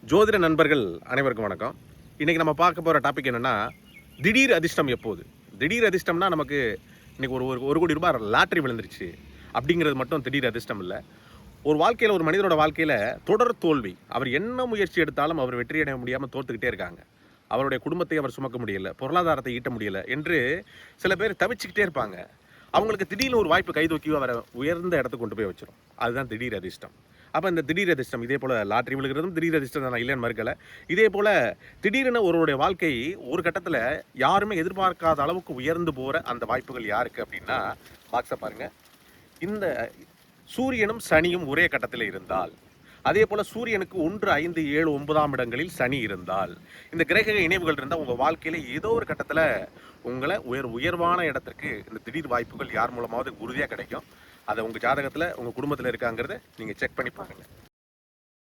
ஜோதிட நண்பர்கள் அனைவருக்கும் வணக்கம். இன்றைக்கி நம்ம பார்க்க போகிற டாபிக் என்னென்னா, திடீர் அதிர்ஷ்டம் எப்போது? திடீர் அதிர்ஷ்டம்னா நமக்கு இன்றைக்கி ஒரு கோடி ரூபாய் லாட்ரி விழுந்துருச்சு அப்படிங்கிறது மட்டும் திடீர் அதிர்ஷ்டம் இல்லை. ஒரு வாழ்க்கையில், ஒரு மனிதனோட வாழ்க்கையில் தொடர் தோல்வி. அவர் என்ன முயற்சி எடுத்தாலும் அவர் வெற்றியடைய முடியாமல் தோற்றுக்கிட்டே இருக்காங்க. அவருடைய குடும்பத்தை அவர் சுமக்க முடியலை, பொருளாதாரத்தை ஈட்ட முடியலை என்று சில பேர் தவிச்சுக்கிட்டே இருப்பாங்க. அவங்களுக்கு திடீர்னு ஒரு வாய்ப்பு கைதூக்கி அவரை உயர்ந்த இடத்துக்கு கொண்டு போய் வச்சிடும். அதுதான் திடீர் அதிர்ஷ்டம். அப்போ இந்த திடீர் அதிர்ஷ்டம், இதே போல் லாட்ரி விழுகிறதும் திடீர் அதிர்ஷ்டம் தான், நான் இல்லைன்னு மறுக்கலை. இதே போல் திடீரென ஒருவருடைய வாழ்க்கை ஒரு கட்டத்தில் யாருமே எதிர்பார்க்காத அளவுக்கு உயர்ந்து போகிற அந்த வாய்ப்புகள் யாருக்கு அப்படின்னா, பாக்ஸை பாருங்கள். இந்த சூரியனும் சனியும் ஒரே கட்டத்தில் இருந்தால், அதே போல் சூரியனுக்கு 1, 5, 7, 9ஆம் இடங்களில் சனி இருந்தால், இந்த கிரக இணைவுகள் இருந்தால் உங்கள் வாழ்க்கையில் ஏதோ ஒரு கட்டத்தில் உங்களை உயர்வான இடத்திற்கு இந்த திடீர் வாய்ப்புகள் யார் மூலமாவது உறுதியாக கிடைக்கும். அதை உங்கள் ஜாதகத்தில் உங்கள் குடும்பத்தில் இருக்காங்கிறத நீங்கள் செக் பண்ணி பாருங்கள்.